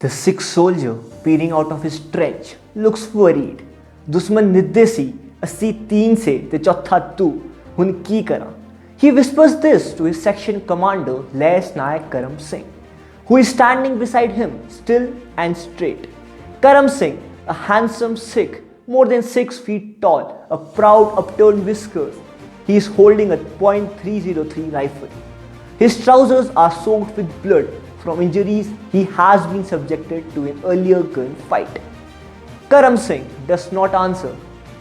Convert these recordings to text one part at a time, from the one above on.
The Sikh soldier peering out of his trench looks worried. दुश्मन निर्देशी 83 से ते चौथा तू हुन की करा. He whispers this to his section commander Les Nayak Karam Singh, who is standing beside him still and straight. Karam Singh, a handsome Sikh, more than 6 feet tall, a proud upturned whiskers. He is holding a .303 rifle. His trousers are soaked with blood from injuries he has been subjected to in earlier gunfight. Karam Singh does not answer.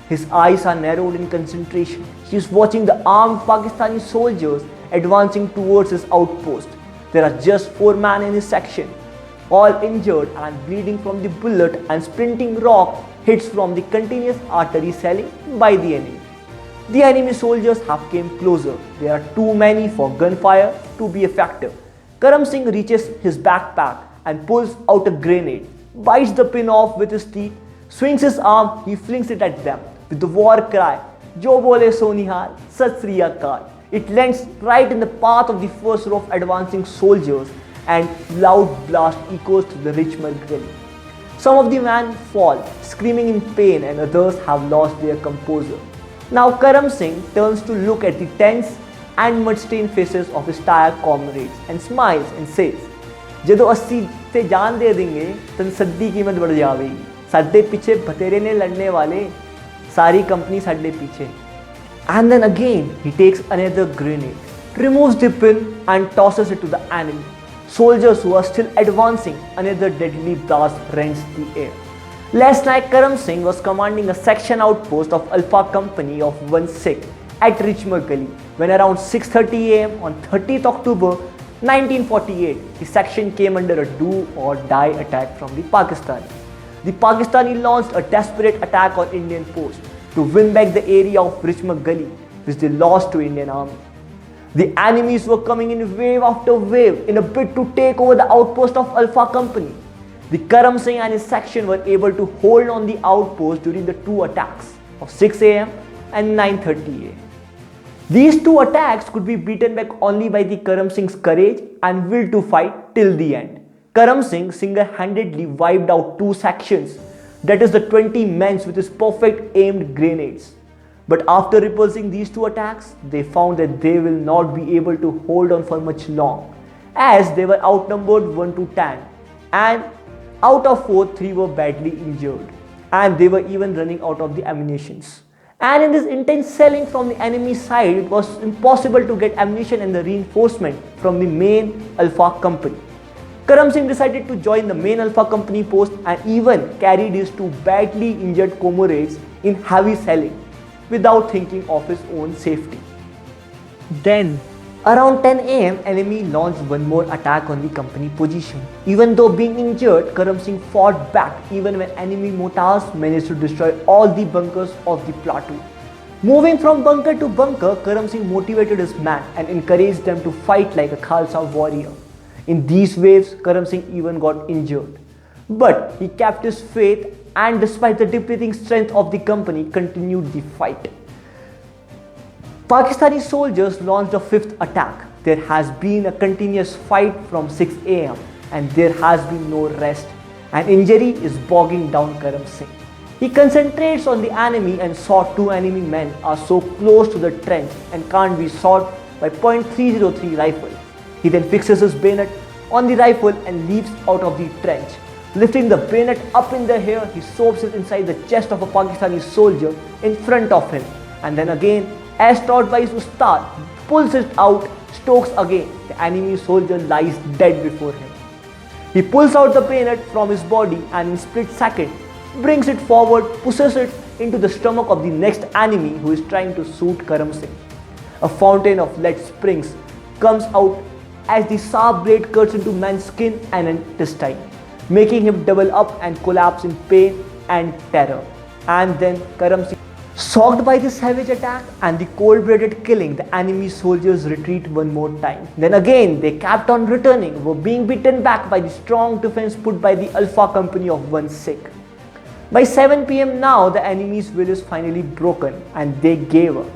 His eyes are narrowed in concentration. He is watching the armed Pakistani soldiers advancing towards his outpost. There are just 4 men in his section, all injured and bleeding from the bullet and splinting rock hits from the continuous artillery shelling by the enemy. The enemy soldiers have came closer. There are too many for gunfire to be effective. Karam Singh reaches his backpack and pulls out a grenade, bites the pin off with his teeth, swings his arm, he flings it at them with the war cry, Jo bole Sonihal, Sat Sri Akal. It lands right in the path of the first row of advancing soldiers and loud blast echoes through the Richmond Gully. Some of the men fall, screaming in pain, and others have lost their composure. Now Karam Singh turns to look at the tense and mud-stained faces of his tired comrades and smiles and says, "जदों 80 ते जान दे देंगे तन सद्दी कीमत बढ़ जाएगी. साडे पीछे बतेरे ने लड़ने वाले, सारी कंपनी साडे पीछे." And then again he takes another grenade, removes the pin and tosses it to the enemy. Soldiers who are still advancing, another deadly blast rends the air. Last night Karam Singh was commanding a section outpost of Alpha Company of 1 Sikh at Richmond Gully when around 6:30 am on 30th October 1948, the section came under a do or die attack from the Pakistanis. The Pakistani launched a desperate attack on Indian post to win back the area of Richmond Gully, which they lost to Indian army. The enemies were coming in wave after wave in a bid to take over the outpost of Alpha Company. The Karam Singh and his section were able to hold on the outpost during the 2 attacks of 6 am and 9:30 am. These 2 attacks could be beaten back only by the Karam Singh's courage and will to fight till the end. Karam Singh single-handedly wiped out 2 sections, that is the 20 men with his perfect aimed grenades. But after repulsing these 2 attacks, they found that they will not be able to hold on for much long, as they were outnumbered 1 to 10, and out of 4, 3 were badly injured, and they were even running out of the ammunitions. And in this intense shelling from the enemy side, it was impossible to get ammunition and the reinforcement from the main Alpha Company. Karam Singh decided to join the main Alpha Company post and even carried his 2 badly injured comrades in heavy shelling without thinking of his own safety. Then, around 10 am, enemy launched one more attack on the company position. Even though being injured, Karam Singh fought back even when enemy mortars managed to destroy all the bunkers of the platoon. Moving from bunker to bunker, Karam Singh motivated his men and encouraged them to fight like a Khalsa warrior. In these waves, Karam Singh even got injured. But he kept his faith and despite the depleting strength of the company, continued the fight. Pakistani soldiers launched a 5th attack. There has been a continuous fight from 6 am and there has been no rest. An injury is bogging down Karam Singh. He concentrates on the enemy and saw 2 enemy men are so close to the trench and can't be shot by .303 rifle. He then fixes his bayonet on the rifle and leaps out of the trench. Lifting the bayonet up in the air, he shoves it inside the chest of a Pakistani soldier in front of him, and then again, as taught by his ustad, pulls it out, strokes again. The enemy soldier lies dead before him. He pulls out the bayonet from his body and in split second brings it forward, pushes it into the stomach of the next enemy who is trying to shoot Karam Singh. A fountain of lead springs comes out as the sharp blade cuts into man's skin and intestine, making him double up and collapse in pain and terror. And then Karam Singh, shocked by this savage attack and the cold-blooded killing, the enemy soldiers retreat one more time. Then again, they kept on returning, were being beaten back by the strong defense put by the Alpha Company of 1 Sikh. By 7 pm now, the enemy's will is finally broken and they gave up.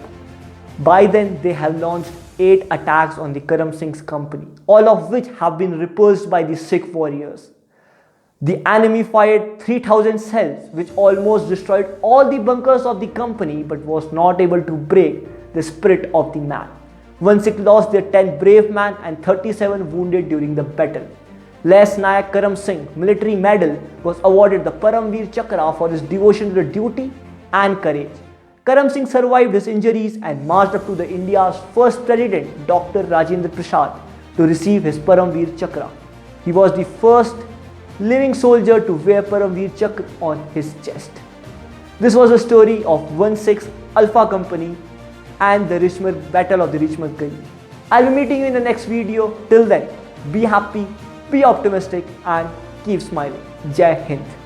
By then, they have launched 8 attacks on the Karam Singh's company, all of which have been repulsed by the Sikh warriors. The enemy fired 3,000 shells, which almost destroyed all the bunkers of the company but was not able to break the spirit of the man. One Sikh lost their 10 brave men and 37 wounded during the battle. Lance Nayak Karam Singh Military Medal was awarded the Paramveer Chakra for his devotion to duty and courage. Karam Singh survived his injuries and marched up to the India's first president, Dr. Rajendra Prasad, to receive his Paramveer Chakra. He was the first living soldier to wear Paramveer Chakra on his chest. This was the story of 1/6 Alpha Company and the Battle of the Richmond Gully. I'll be meeting you in the next video. Till then, be happy, be optimistic and keep smiling. Jai Hind.